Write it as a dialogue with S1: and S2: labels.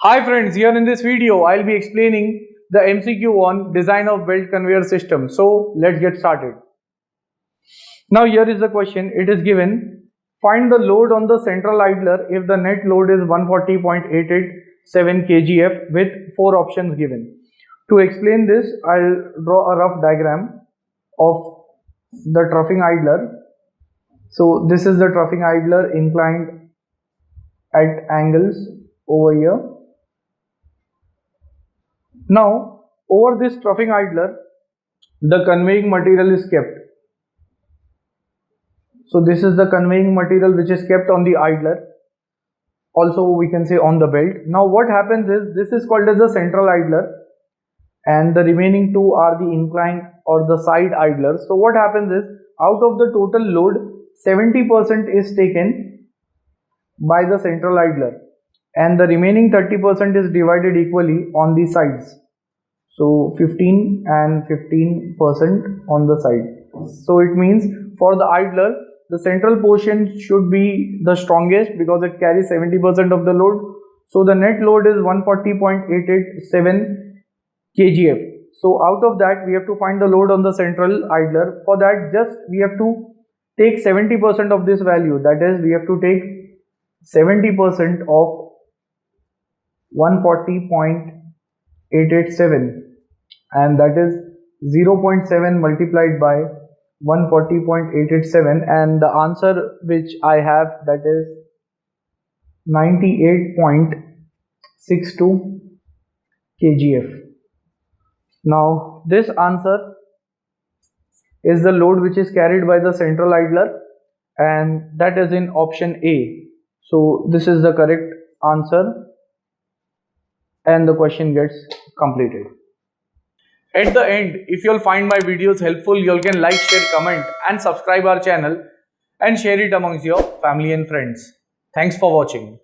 S1: Hi friends, here in this video I'll be explaining the MCQ on design of belt conveyor system. So let's get started. Now here is the question. It is given, find the load on the central idler if the net load is 140.887 kgf with 4 options given. To explain this, I'll draw a rough diagram of the troughing idler. So this is the troughing idler inclined at angles over here. Now, over this troughing idler, the conveying material is kept. So this is the conveying material which is kept on the idler. Also, we can say on the belt. Now, what happens is, this is called as the central idler, and the remaining two are the inclined or the side idlers. So what happens is, out of the total load, 70% is taken by the central idler, and the remaining 30% is divided equally on the sides. So 15 and 15% on the side. So it means for the idler, the central portion should be the strongest because it carries 70% of the load. So the net load is 140.887 kgf. So out of that, we have to find the load on the central idler. For that, just we have to take 70% of this value. That is, we have to take 70% of 140.887, and that is 0.7 multiplied by 140.887, and the answer which I have, that is 98.62 kgf. Now this answer is the load which is carried by the central idler, and that is in option A. So this is the correct answer, and the question gets completed. At the end, if you'll find my videos helpful, you can like, share, comment and subscribe our channel and share it amongst your family and friends. Thanks for watching.